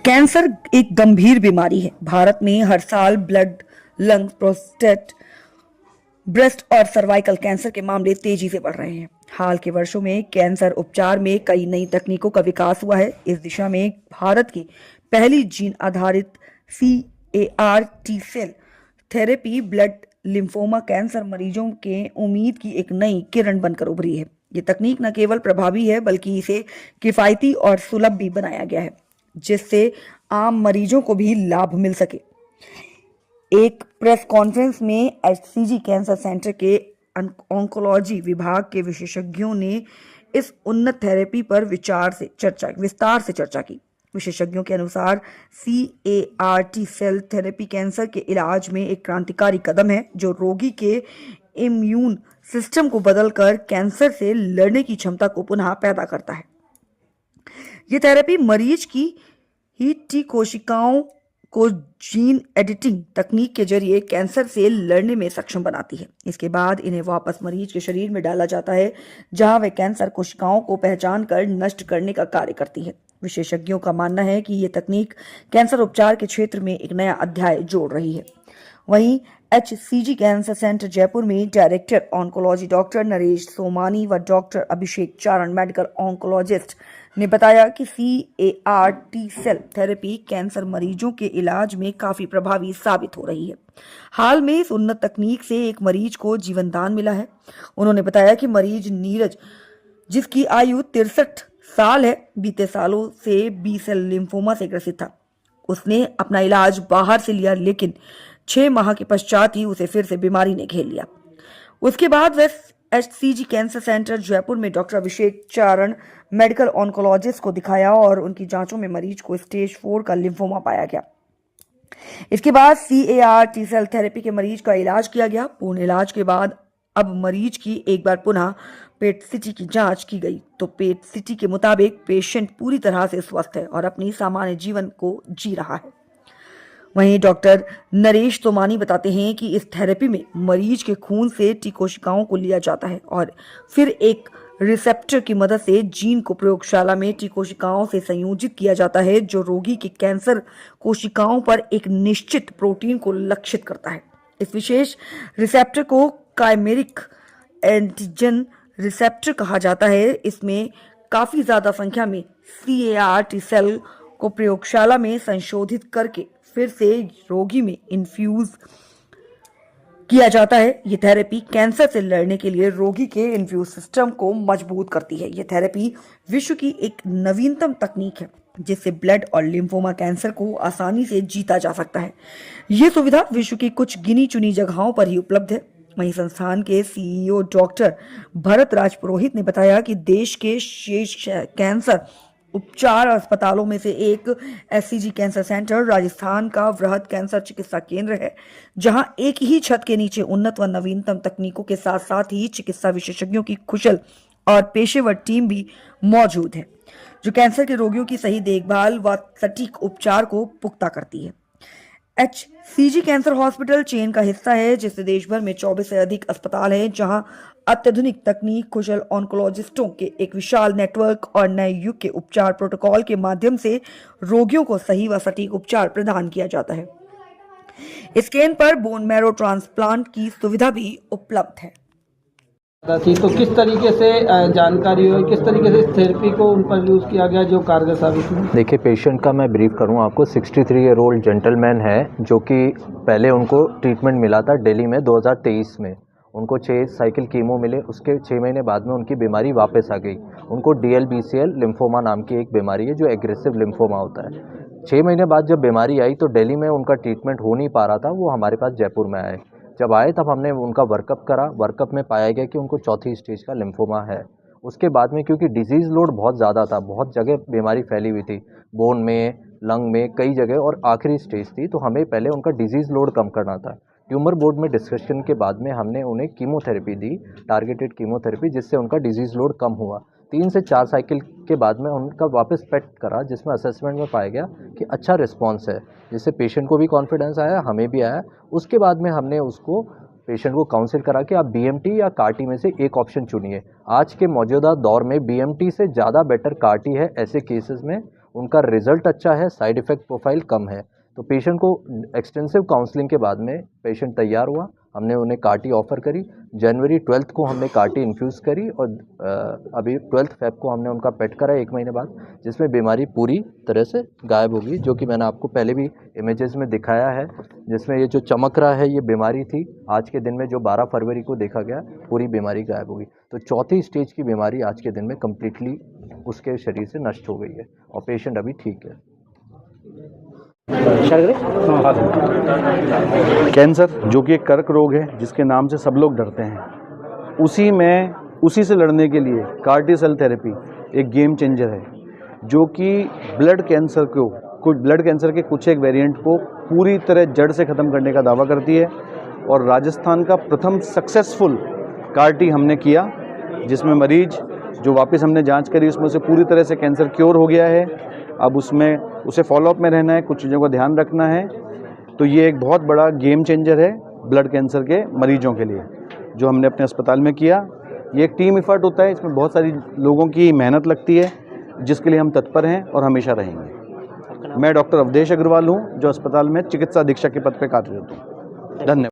Cancer एक गंभीर बीमारी है। भारत में हर साल ब्लड, लंग, प्रोस्टेट, ब्रेस्ट और सर्वाइकल कैंसर के मामले तेजी से बढ़ रहे हैं। हाल के वर्षों में कैंसर उपचार में कई नई तकनीकों का विकास हुआ है। इस दिशा में भारत की पहली जीन आधारित CAR T cell therapy blood lymphoma cancer मरीजों के उम्मीद की एक नई किरण बनकर उभरी है। ये तकनीक न केवल प्रभावी है बल्कि इसे किफायती और सुलभ भी बनाया गया है, जिससे आम मरीजों को भी लाभ मिल सके। एक प्रेस कॉन्फ्रेंस में HCG कैंसर सेंटर के ऑन्कोलॉजी विभाग के विशेषज्ञों ने इस उन्नत थेरेपी पर विस्तार से चर्चा की। विशेषज्ञों के अनुसार CAR T cell therapy cancer के इलाज में एक क्रांतिकारी कदम है, जो रोगी के इम्यून सिस्टम को बदलकर कैंसर से लड़ने की क्षमता को पुनः पैदा करता है। यह थेरेपी मरीज की ही टी कोशिकाओं को जीन एडिटिंग तकनीक के जरिए कैंसर से लड़ने में सक्षम बनाती है। इसके बाद इन्हें वापस मरीज के शरीर में डाला जाता है, जहां वे कैंसर कोशिकाओं को पहचान कर नष्ट करने का कार्य करती है। विशेषज्ञों का मानना है कि यह तकनीक कैंसर उपचार के क्षेत्र में एक नया अध्याय जोड़ रही है। वहीं HCG कैंसर सेंटर जयपुर में director oncology doctor Naresh Somani व doctor Abhishek Charan medical oncologist ने बताया कि CAR T cell therapy cancer मरीजों के इलाज में काफी प्रभावी साबित हो रही है। हाल में इस उन्नत तकनीक से एक मरीज को जीवन दान मिला है। उन्होंने बताया कि मरीज नीरज, जिसकी आयु 63 साल है, बीते सालों से बी सेल लिम्फोमा से ग्रसित था। उसने अपना इलाज बाहर से लिया, लेकिन 6 माह के पश्चात ही उसे फिर से बीमारी ने घेर लिया। उसके बाद वह HCG कैंसर सेंटर जयपुर में doctor Abhishek Charan medical oncologist को दिखाया और उनकी जांचों में मरीज को स्टेज 4 का लिम्फोमा पाया गया। इसके बाद CAR टी सेल थेरेपी के मरीज का इलाज किया गया। पूर्ण इलाज के बाद अब मरीज की एक बार पुनः पेट सीटी की जांच की गई, तो पेट सीटी के मुताबिक पेशेंट पूरी तरह से स्वस्थ है और अपनी सामान्य जीवन को जी रहा है। वहीं डॉक्टर नरेश तोमानी बताते हैं कि इस थेरेपी में मरीज के खून से टी कोशिकाओं को लिया जाता है और फिर एक रिसेप्टर की मदद से जीन को प्रयोगशाला में टी कोशिकाओं से संयोजित किया जाता है, जो रोगी के कैंसर कोशिकाओं पर एक निश्चित प्रोटीन को लक्षित करता है। इस विशेष रिसेप्टर को काइमेरिक एंटीजन रिसेप्टर कहा जाता है। इसमें काफी ज्यादा संख्या में CAR टी सेल को प्रयोगशाला में संशोधित करके फिर से रोगी में इन्फ्यूज किया जाता है। यह थेरेपी कैंसर से लड़ने के लिए रोगी के इन्फ्यूज सिस्टम को मजबूत करती है। यह थेरेपी विश्व की एक नवीनतम तकनीक है, जिससे ब्लड और लिम्फोमा कैंसर को आसानी से जीता जा सकता है। यह सुविधा विश्व की कुछ गिनी चुनी जगहों पर ही उपलब्ध है। वहीं संस्थान के CEO डॉक्टर भरत राज पुरोहित ने बताया कि देश के शेष कैंसर उपचार अस्पतालों में से एक HCG कैंसर सेंटर राजस्थान का वृहद कैंसर चिकित्सा केंद्र है, जहां एक ही छत के नीचे उन्नत व नवीनतम तकनीकों के साथ साथ ही चिकित्सा विशेषज्ञों की कुशल और पेशेवर टीम भी मौजूद है, जो कैंसर के रोगियों की सही देखभाल व सटीक उपचार को पुख्ता करती है। HCG कैंसर हॉस्पिटल चेन का हिस्सा है, जिससे देश भर में 24 से अधिक अस्पताल हैं, जहां अत्याधुनिक तकनीक, कुशल ऑन्कोलॉजिस्टों के एक विशाल नेटवर्क और नए युग के उपचार प्रोटोकॉल के माध्यम से रोगियों को सही व सटीक उपचार प्रदान किया जाता है। इस केंद्र पर बोन मैरो ट्रांसप्लांट की सुविधा भी उपलब्ध है। तो किस तरीके से जानकारी हुई, किस तरीके से इस थेरेपी को उन पर यूज़ किया गया जो कारगर साबित हुई? देखिए, पेशेंट का मैं ब्रीफ करूं आपको। 63 ईयर ओल्ड जेंटलमैन है, जो कि पहले उनको ट्रीटमेंट मिला था दिल्ली में 2023 में। उनको 6 साइकिल कीमो मिले, उसके 6 महीने बाद में उनकी बीमारी वापस आ गई। उनको DLBCL लिम्फोमा नाम की एक बीमारी है, जो एग्रेसिव लिम्फोमा होता है। 6 महीने बाद जब बीमारी आई तो दिल्ली में उनका ट्रीटमेंट हो नहीं पा रहा था, वो हमारे पास जयपुर में आए। जब आए तब हमने उनका वर्कअप करा। वर्कअप में पाया गया कि उनको 4थी स्टेज का लिम्फोमा है। उसके बाद में क्योंकि डिजीज़ लोड बहुत ज़्यादा था, बहुत जगह बीमारी फैली हुई थी, बोन में, लंग में, कई जगह, और आखिरी स्टेज थी, तो हमें पहले उनका डिजीज़ लोड कम करना था। ट्यूमर बोर्ड में डिस्कशन के बाद में हमने उन्हें कीमोथेरेपी दी, टारगेटेड कीमोथेरेपी, जिससे उनका डिजीज़ लोड कम हुआ। 3 से 4 साइकिल के बाद में उनका वापस पेट करा, जिसमें असेसमेंट में पाया गया कि अच्छा रिस्पॉन्स है, जिससे पेशेंट को भी कॉन्फिडेंस आया, हमें भी आया। उसके बाद में हमने उसको पेशेंट को काउंसिल करा कि आप BMT या CAR-T में से एक ऑप्शन चुनिए। आज के मौजूदा दौर में BMT से ज़्यादा बेटर CAR-T है ऐसे केसेस में, उनका रिजल्ट अच्छा है, साइड इफ़ेक्ट प्रोफाइल कम है। तो पेशेंट को एक्सटेंसिव काउंसलिंग के बाद में पेशेंट तैयार हुआ, हमने उन्हें CAR-T ऑफ़र करी। जनवरी 12 को हमने CAR-T इन्फ्यूज़ करी और अभी 12 फ़ेब को हमने उनका पेट करा 1 महीने बाद, जिसमें बीमारी पूरी तरह से गायब हो गई, जो कि मैंने आपको पहले भी इमेजेस में दिखाया है, जिसमें ये जो चमक रहा है ये बीमारी थी। आज के दिन में जो 12 फरवरी को देखा गया, पूरी बीमारी गायब हो गई। तो चौथी स्टेज की बीमारी आज के दिन में कम्प्लीटली उसके शरीर से नष्ट हो गई है और पेशेंट अभी ठीक है। कैंसर जो कि एक कर्क रोग है जिसके नाम से सब लोग डरते हैं, उसी से लड़ने के लिए CAR-T सेल थेरेपी एक गेम चेंजर है, जो कि ब्लड कैंसर के कुछ एक वेरिएंट को पूरी तरह जड़ से ख़त्म करने का दावा करती है। और राजस्थान का प्रथम सक्सेसफुल CAR-T हमने किया, जिसमें मरीज जो वापस हमने जांच करी उसमें से पूरी तरह से कैंसर क्योर हो गया है। अब उसे फॉलोअप में रहना है, कुछ चीज़ों का ध्यान रखना है। तो ये एक बहुत बड़ा गेम चेंजर है ब्लड कैंसर के मरीजों के लिए, जो हमने अपने अस्पताल में किया। ये एक टीम एफर्ट होता है, इसमें बहुत सारी लोगों की मेहनत लगती है, जिसके लिए हम तत्पर हैं और हमेशा रहेंगे। मैं डॉक्टर अवधेश अग्रवाल हूँ, जो अस्पताल में चिकित्सा अधीक्षक के पद पर कार्यरत हूँ। धन्यवाद।